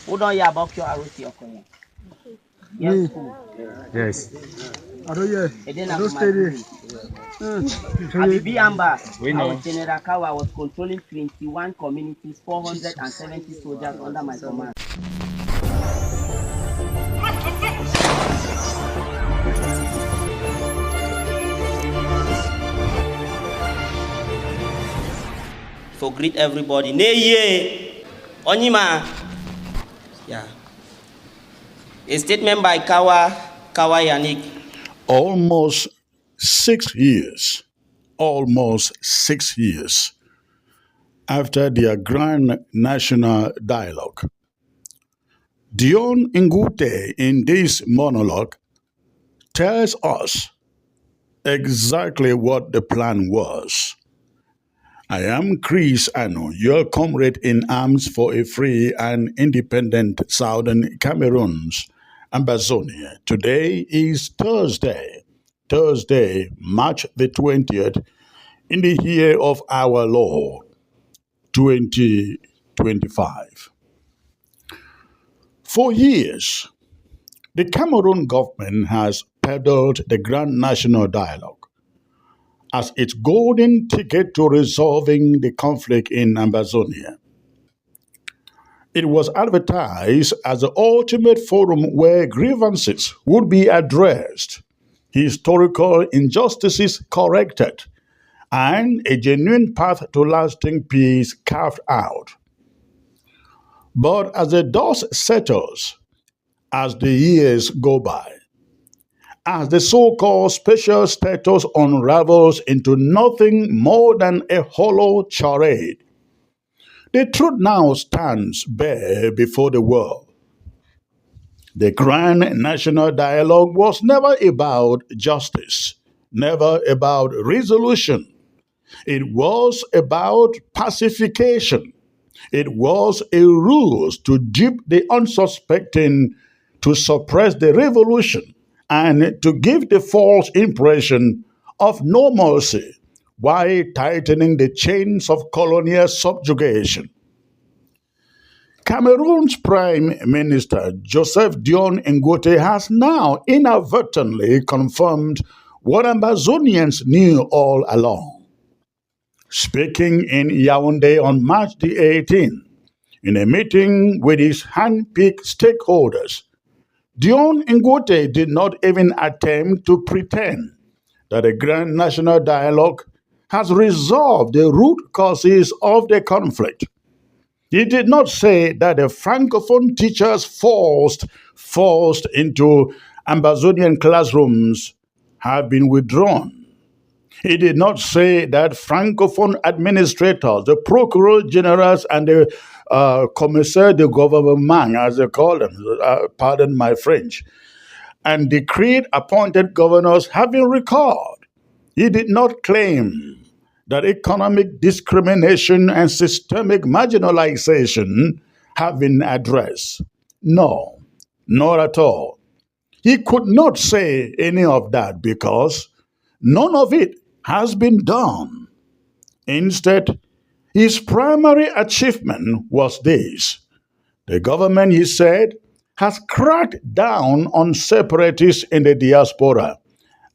Who don't hear about your Arusi Okoye? Yes, cool. Yes. I don't hear. And then I I'm don't stay there. Abibi Amba, We I know. was General Kawa, was controlling 21 communities, 470 soldiers under my command. So greet everybody. Neye, Onyima. Yeah. A statement by Kawa Yannick. Almost 6 years, almost 6 years after their grand national dialogue, Dion Ngute in this monologue tells us exactly what the plan was. I am Chris Ano, your comrade in arms for a free and independent Southern Cameroon's Ambazonia. Today is Thursday, March the 20th, in the year of our Lord, 2025. For years, the Cameroon government has peddled the Grand National Dialogue as its golden ticket to resolving the conflict in Ambazonia. It was advertised as the ultimate forum where grievances would be addressed, historical injustices corrected, and a genuine path to lasting peace carved out. But as the dust settles, as the years go by, as the so-called special status unravels into nothing more than a hollow charade, the truth now stands bare before the world. The grand national dialogue was never about justice, never about resolution. It was about pacification. It was a ruse to dupe the unsuspecting, to suppress the revolution, and to give the false impression of normalcy while tightening the chains of colonial subjugation. Cameroon's Prime Minister Joseph Dion Ngute has now inadvertently confirmed what Ambazonians knew all along. Speaking in Yaoundé on March the 18th, in a meeting with his hand-picked stakeholders, Dion Ngute did not even attempt to pretend that a grand national dialogue has resolved the root causes of the conflict. He did not say that the Francophone teachers forced into Ambazonian classrooms have been withdrawn. He did not say that Francophone administrators, the procureur generals, and the commissaire de gouvernement, as they call them, pardon my French, and decreed appointed governors have been recalled. He did not claim that economic discrimination and systemic marginalization have been addressed. No, not at all. He could not say any of that because none of it has been done. Instead, his primary achievement was this. The government, he said, has cracked down on separatists in the diaspora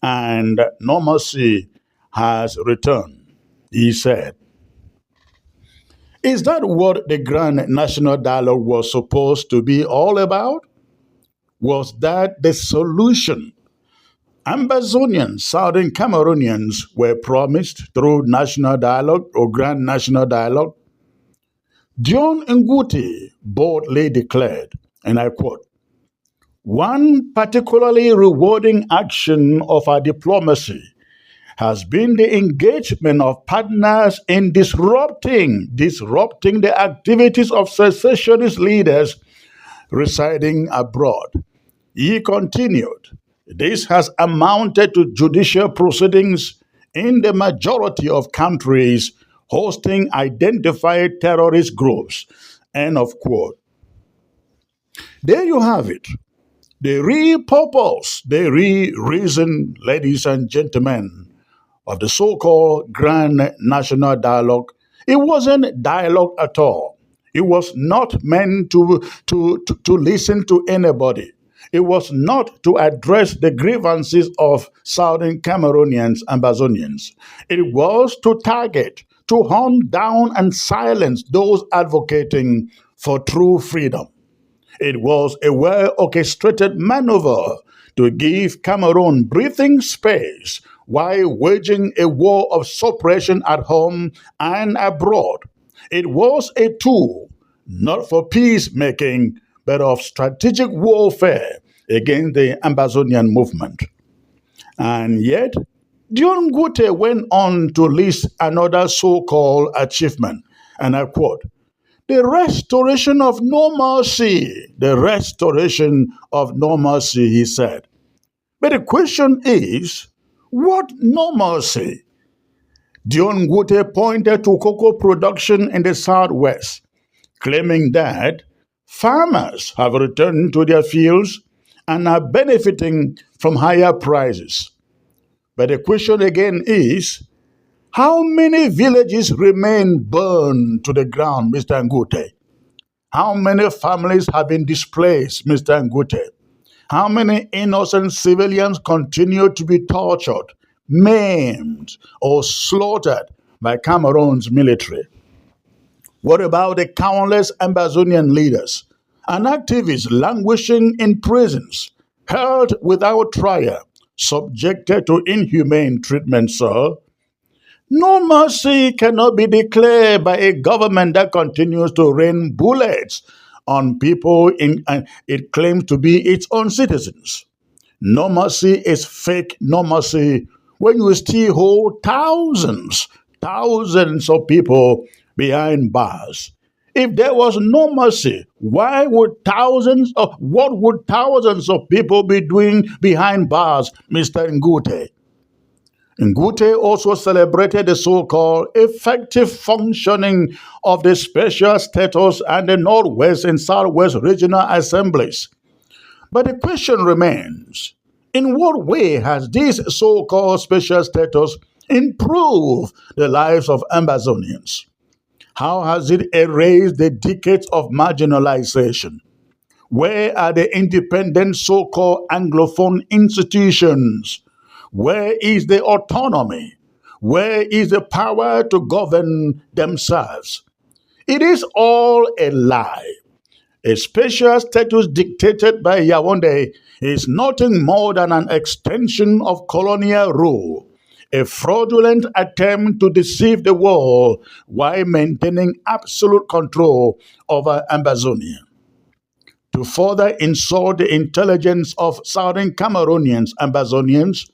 and normalcy has returned, he said. Is that what the Grand National Dialogue was supposed to be all about? Was that the solution Ambazonians, Southern Cameroonians were promised through national dialogue or grand national dialogue? Dion Ngute boldly declared, and I quote, "One particularly rewarding action of our diplomacy has been the engagement of partners in disrupting the activities of secessionist leaders residing abroad." He continued, "This has amounted to judicial proceedings in the majority of countries hosting identified terrorist groups." End of quote. There you have it. The real purpose, the real reason, ladies and gentlemen, of the so-called Grand National Dialogue, it wasn't dialogue at all. It was not meant to listen to anybody. It was not to address the grievances of Southern Cameroonians and Ambazonians. It was to target, to hunt down and silence those advocating for true freedom. It was a well orchestrated maneuver to give Cameroon breathing space while waging a war of suppression at home and abroad. It was a tool not for peacemaking, but of strategic warfare against the Ambazonian movement. And yet, Dion Gute went on to list another so called achievement, and I quote, the restoration of normalcy. The restoration of normalcy, he said. But the question is, what normalcy? Dion Gute pointed to cocoa production in the southwest, claiming that farmers have returned to their fields and are benefiting from higher prices. But the question again is, how many villages remain burned to the ground, Mr. Ngute? How many families have been displaced, Mr. Ngute? How many innocent civilians continue to be tortured, maimed, or slaughtered by Cameroon's military? What about the countless Ambazonian leaders and activists languishing in prisons, held without trial, subjected to inhumane treatment, sir? No mercy cannot be declared by a government that continues to rain bullets on people and it claims to be its own citizens. No mercy is fake no mercy when you still hold thousands of people behind bars. If there was no mercy, what would thousands of people be doing behind bars, Mr. Ngute? Ngute also celebrated the so-called effective functioning of the special status and the Northwest and Southwest regional assemblies. But the question remains, in what way has this so-called special status improved the lives of Ambazonians? How has it erased the decades of marginalization? Where are the independent so-called Anglophone institutions? Where is the autonomy? Where is the power to govern themselves? It is all a lie. A special status dictated by Yaoundé is nothing more than an extension of colonial rule, a fraudulent attempt to deceive the world while maintaining absolute control over Ambazonia. To further insult the intelligence of Southern Cameroonians, Ambazonians,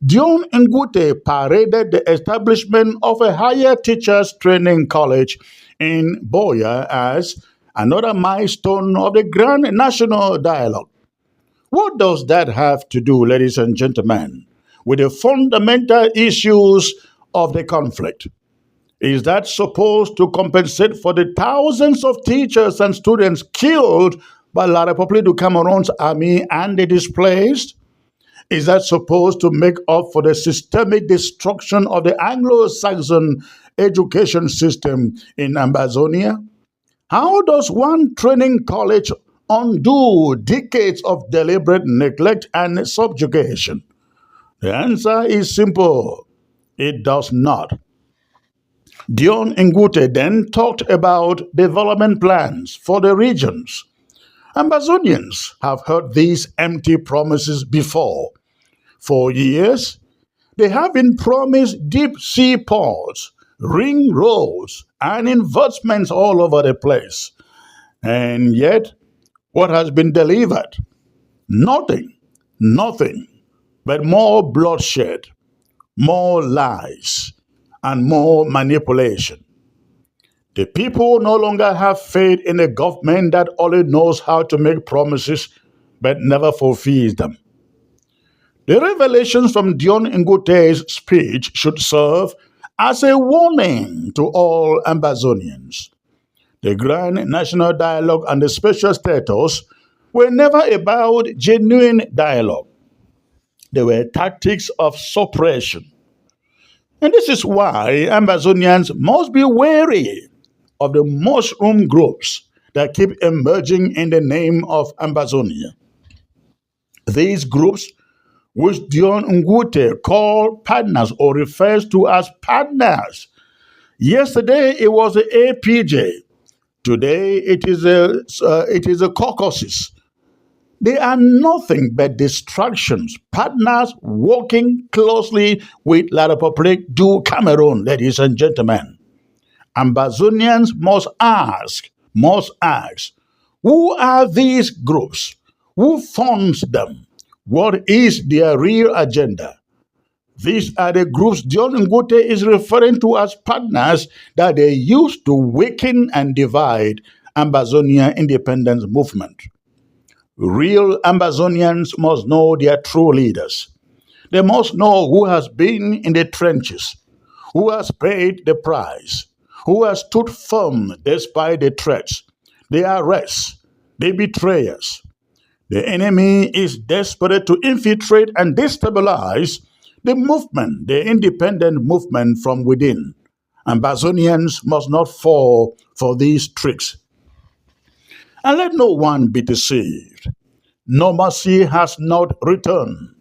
Dion Ngute paraded the establishment of a higher teachers training college in Boya as another milestone of the grand national dialogue. What does that have to do, ladies and gentlemen, with the fundamental issues of the conflict? Is that supposed to compensate for the thousands of teachers and students killed by La République du Cameroon's army and the displaced? Is that supposed to make up for the systemic destruction of the Anglo-Saxon education system in Ambazonia? How does one training college undo decades of deliberate neglect and subjugation? The answer is simple. It does not. Dion Ngute then talked about development plans for the regions. Ambazonians have heard these empty promises before. For years, they have been promised deep sea ports, ring roads, and investments all over the place. And yet, what has been delivered? Nothing, nothing, but more bloodshed, more lies, and more manipulation. The people no longer have faith in a government that only knows how to make promises but never fulfills them. The revelations from Dion Ngute's speech should serve as a warning to all Ambazonians. The Grand National Dialogue and the special status were never about genuine dialogue. They were tactics of suppression. And this is why Ambazonians must be wary. of the mushroom groups that keep emerging in the name of Ambazonia. These groups, which Dion Ngute called partners or refers to as partners. Yesterday it was the APJ. Today it is a caucuses. They are nothing but distractions. Partners working closely with La République du Cameroon, ladies and gentlemen. Ambazonians must ask, who are these groups? Who funds them? What is their real agenda? These are the groups John Ngote is referring to as partners that they use to weaken and divide Ambazonia independence movement. Real Ambazonians must know their true leaders. They must know who has been in the trenches, who has paid the price, who has stood firm despite the threats, the arrests, the betrayers. The enemy is desperate to infiltrate and destabilize the movement, the independent movement from within. Ambazonians must not fall for these tricks. And let no one be deceived. Normalcy has not returned.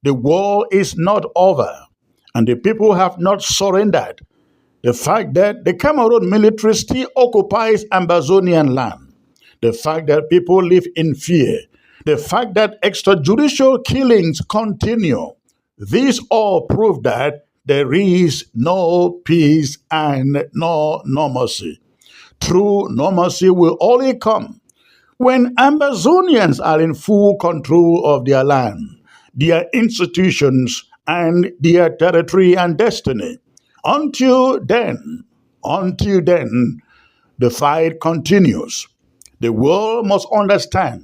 The war is not over, and the people have not surrendered. The fact that the Cameroon military still occupies Ambazonian land, the fact that people live in fear, the fact that extrajudicial killings continue, these all prove that there is no peace and no normalcy. True normalcy will only come when Ambazonians are in full control of their land, their institutions, and their territory and destiny. Until then, the fight continues. The world must understand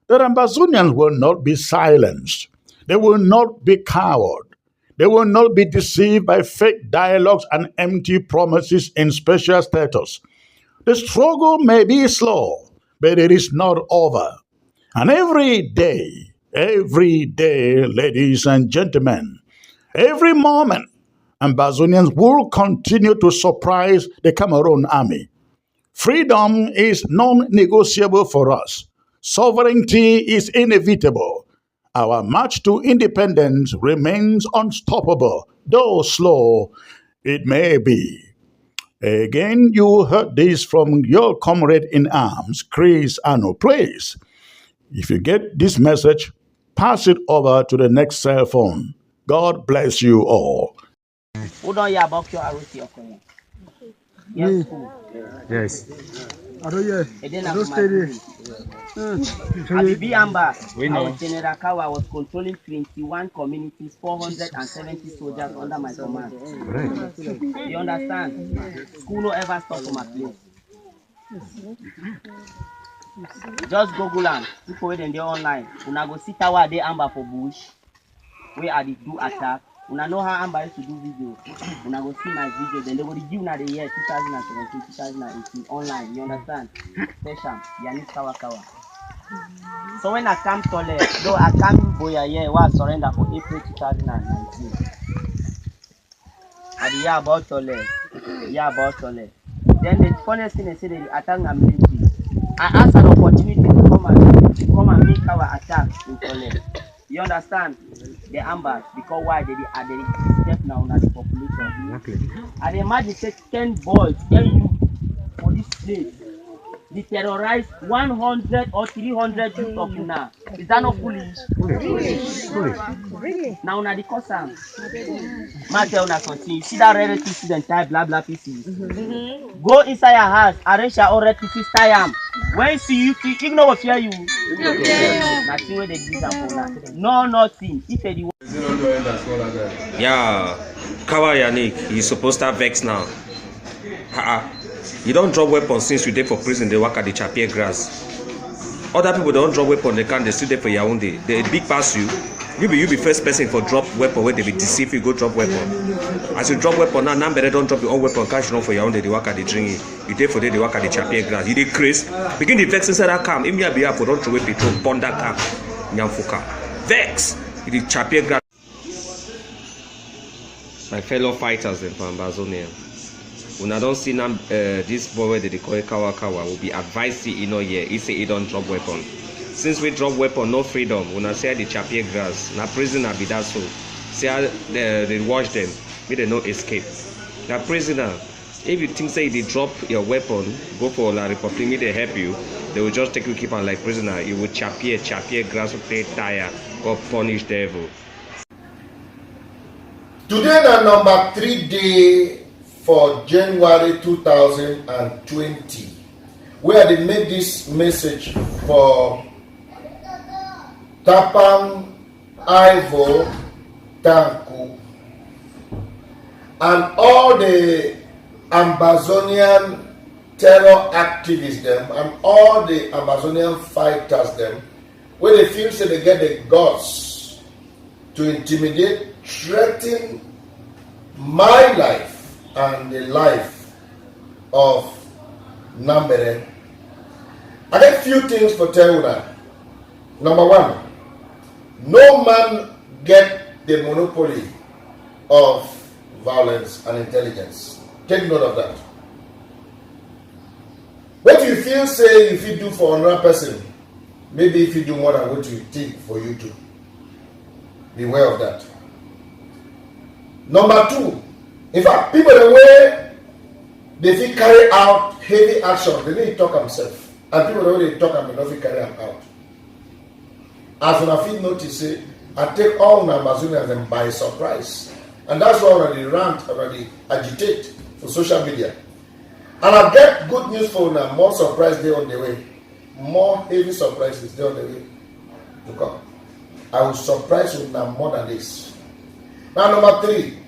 that Ambazonians will not be silenced. They will not be cowed. They will not be deceived by fake dialogues and empty promises in special status. The struggle may be slow, but it is not over. And every day, ladies and gentlemen, every moment, Ambazonians will continue to surprise the Cameroon army. Freedom is non-negotiable for us. Sovereignty is inevitable. Our march to independence remains unstoppable, though slow it may be. Again, you heard this from your comrade in arms, Chris Ano. Please, if you get this message, pass it over to the next cell phone. God bless you all. Who don't hear about your Arusi Okoye? Yes. Yes. I don't stay there. Abibi Amba, our General Kawa was controlling 21 communities, 470 soldiers under my command. Right. You understand? School no ever stop for my place. Just Google and people when they're online. Una go see tower they Amba for bush. Where are the do attack? Una know how Amba used to do video. Una go see my video. Then they will give na the year 2017, 2018 online. You understand? Special. Yanis Kawa Kawa. So when I come to though I come boya here, was surrender for April 2019. At the year about Tole. Then the funniest thing they say they attack my military. I asked an opportunity to come and make our attack in Tole. You understand? The ambush because why they step now on the population. Okay. And imagine say 10 boys, 10 youth for this place. They terrorize 100 or 300 youth of now. Is that not foolish? Foolish. Now on the custom. Tell una something. You see that red pieces and tie blah pieces. Go inside your house, arrange your own red pieces, tie them. When you see you, ignore what fear you. Nothing where they give them for that. No, nothing. If they Yeah, Kawa Yannick, you supposed to have vex now. You don't drop weapons since you did for prison, they work at the Chapier grass. Other people don't drop weapons, they can't, they still there for Yaoundé. They big pass you. You be first person for drop weapon where they be deceive you, go drop weapon. As you drop weapon now better don't drop your own weapon, cash you for Yaoundé, they work at the drink. You did for them, they work at the Chapier grass. You did Chris. Begin the vex inside that camp. If you be for don't throw away petrol, pond that camp. Nyamfuka. Vex! You did Chapier grass. My fellow fighters in Ambazonia. When I don't see now, this boy where they call it Kawa will be advised he no here. He say he don't drop weapon. Since we drop weapon, no freedom. When I say the chapie grass, na prisoner be that so. See how they watch them, may they no escape. Now prisoner, if you think say they drop your weapon, go for La Republic, may they help you. They will just take you keep on like prisoner. You will chapie grass will play tire or punish devil. Today na number 3 day for January 2020, where they made this message for Tapang Ivo Tanku and all the Ambazonian terror activists them and all the Ambazonian fighters them, where they feel say they get the guts to intimidate, threaten my life and the life of Nambere. I got few things for tell you that. Number one, no man get the monopoly of violence and intelligence. Take note of that. What you feel say if you do for another person, maybe if you do more than what you think for you to. Beware of that. Number two, in fact, people the way they feel carry out heavy action, they need to talk themselves. And people the way they talk and they don't carry them out. As when I feel notice, say, I take all my Ambazonians and by surprise. And that's why I rant, already agitate for social media. And I get good news for now, more surprise day on the way. More heavy surprises day on the way to come. I will surprise you now more than this. Now number three,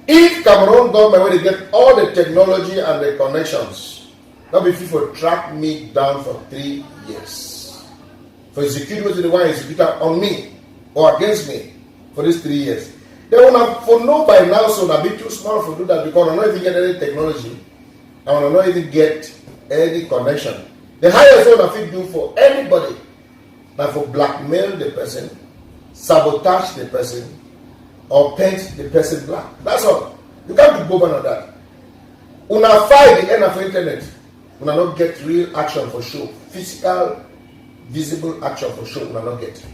if Cameroon government will get all the technology and the connections, that will be free for track me down for 3 years. For execute the one executed on me or against me for these 3 years. They will not for know by now, so that be too small to do that because I don't even get any technology. I will not even get any connection. The highest one I do for anybody, now for blackmail the person, sabotage the person, or paint the person black. That's all. You can't do both on that. Una fight the end of the internet. Una not get real action for show. Physical, visible action for show. Una not get.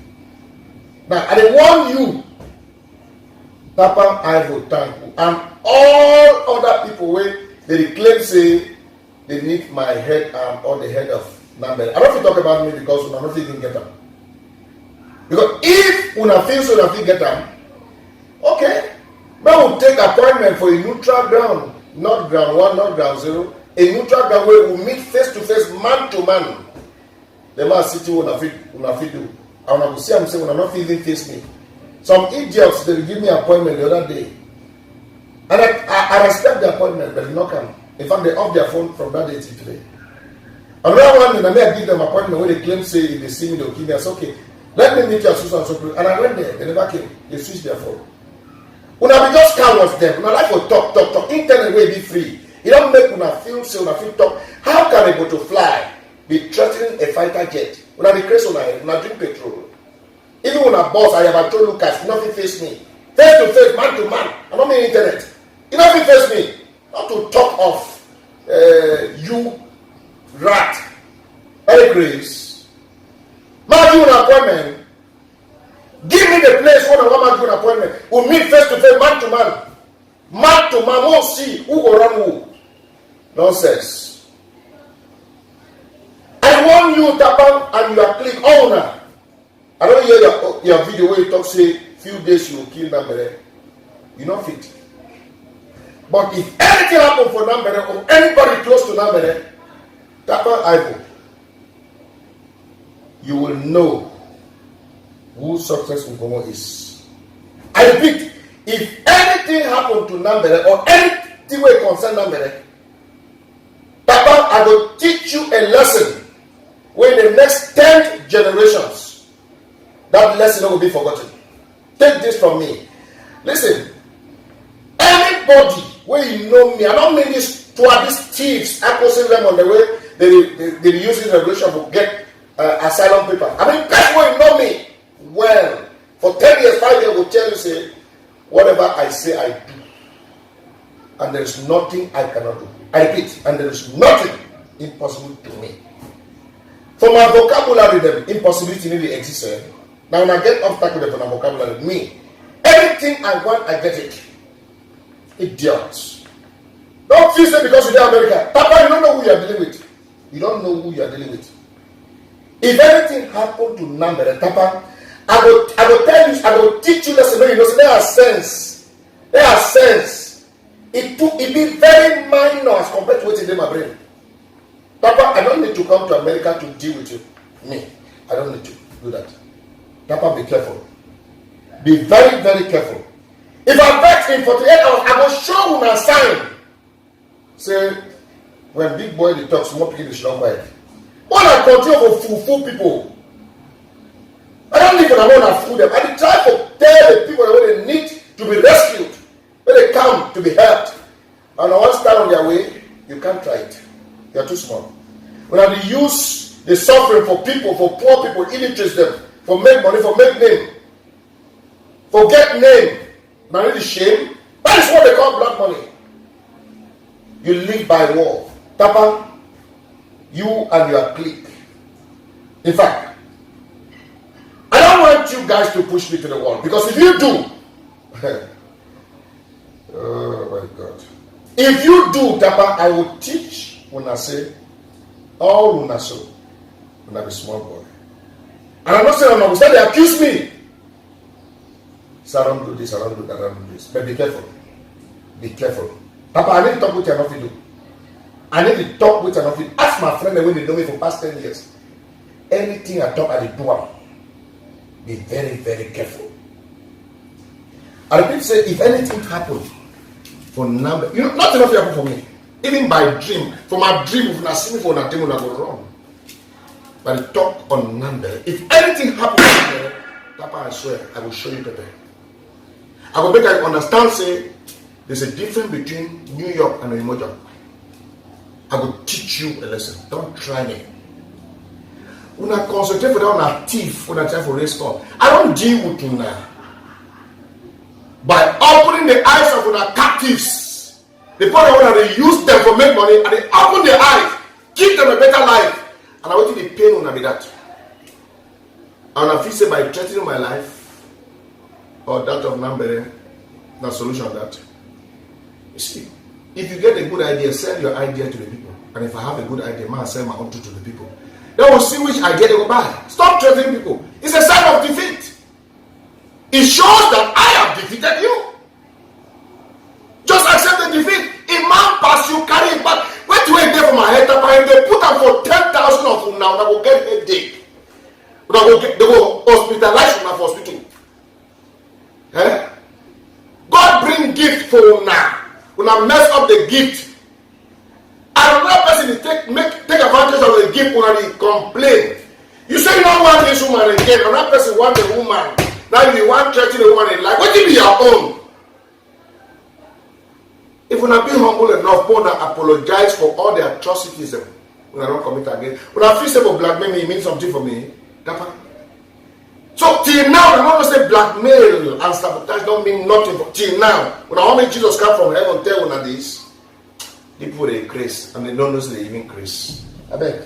Now, I warn you, Papa Ivo Tanku, and all other people where they claim say they need my head arm or the head of Nambe. I don't want to talk about me because una not even get them. Because if una feel so una feel get them, okay, man will take appointment for a neutral ground, not ground one, not ground zero, a neutral ground where we meet face to face, man to man. The man city una fit do. And I will see I'm saying when I'm not even face me. Some idiots they will give me an appointment the other day. And I respect the appointment, but they not come. In fact, they off their phone from that day till today. Another one, and I give them an appointment where they claim say if they see me, they'll give me. I said, okay, let me meet you at so. And I went there, they never came. They switched their phone. When I be just cowards them, when I like to talk, internet will be free. It don't make when I feel so, when I feel talk. How can a go to fly be threatening a fighter jet? When I be crazy when I drink petrol. Even when I boss, I have told Lucas, nothing face me. Face to face, man to man. I don't mean internet. You nothing face me. Not to talk of you rat. Hey Grace. Man, you an appointment. Give me the place where I want to do an appointment. We'll meet face to face, man to man. Man to man, we'll see who will run who. Nonsense. I want you, Tapang, and your click owner. I don't hear your video where you talk, say, few days you will kill Nambere. You not fit. But if anything happens for Nambere or anybody close to Nambere, Tapang Ivo, you will know who successful Gomo is. I repeat, if anything happened to Nambere or anything will concern Nambere, Tapang, I will teach you a lesson where in the next 10 generations, that lesson will be forgotten. Take this from me. Listen, anybody where you know me, I don't mean this to these thieves, accusing them on the way they use this regulation to get asylum paper. I mean, that's where you know me well. For 10 years, 5 years, will tell you, say, whatever I say, I do. and there is nothing I cannot do. I repeat, and there is nothing impossible to me. For my vocabulary, the impossibility really exists. Now when I get obstacle for my vocabulary, me, anything I want, I get it. Idiots. Don't feel it because you're in America. Papa, you don't know who you are dealing with. You don't know who you are dealing with. If anything happened to Nambere, Papa, I will tell you, I will teach you lesson. You know, so there are sense. There are sense. It be very minor as compared to what's in my brain. Papa, I don't need to come to America to deal with you. Me. I don't need to do that. Papa, be careful. Be very, very careful. If I bet in 48 hours, I will show you a sign. Say, when big boy they talk, small people they should not quiet. All I control for fool people. I don't live on I fool them. I try to tell the people that they need to be rescued, when they come to be helped. And I want to stand on their way, you can't try it. You are too small. When I use the suffering for people, for poor people, illiterate them, for make money, for make name, for get name, not really shame. That is what they call black money. You live by war. Papa, you and your clique. In fact, I don't want you guys to push me to the wall, because if you do, oh my God. If you do, Papa, I will teach when I say, all when I so, when I be small boy. And I'm not saying I'm not going to accuse me. So I don't do this, I don't do that, I don't do this. But be careful. Be careful. Papa, I need to talk with you enough to do. I need to talk with enough to do. Ask my friend when they know me for past 10 years. Anything I talk, I do. Be very, very careful. I repeat, say, if anything happens for number, you know, not enough happen for me. Even by dream, for my dream, if I see me for a dream, I go wrong. But talk on number. If anything happens to me, Papa, I swear, I will show you better. I will make you understand, say, there's a difference between New York and Umoja. I will teach you a lesson. Don't try me. When I concentrate for that on a thief, when I try for race call, I don't deal with you now. By opening the eyes of our captives, the people that they use them for make money, and they open their eyes, give them a better life. And I want you to pain on be that. And I feel say by threatening my life or that of Nambere, the solution of that. You see, if you get a good idea, sell your idea to the people. And if I have a good idea, I sell my own to the people. They will see which idea they will buy. Stop threatening people. It's a sign of defeat. It shows that I have defeated you. Just accept the defeat. A man pass you, carry it back. Wait till wait there for my head, and they put them for 10,000 of them now. They will get a day. They will hospitalize from the hospital. Eh? God bring gift for now. When I mess up the gift, and another person take advantage of the gift when they complain. You say you don't want this woman again, another person want the woman. Now you want to threaten the woman in life. What will be your own? If we not be humble enough, we not apologize for all the atrocities when I don't commit again. When I feel say for blackmail me, it means something for me. So till now, I'm not going to say blackmail and sabotage don't mean nothing. Till now, when I want Jesus come from heaven, tell one of these, people they grace and they don't know they even grace. I beg.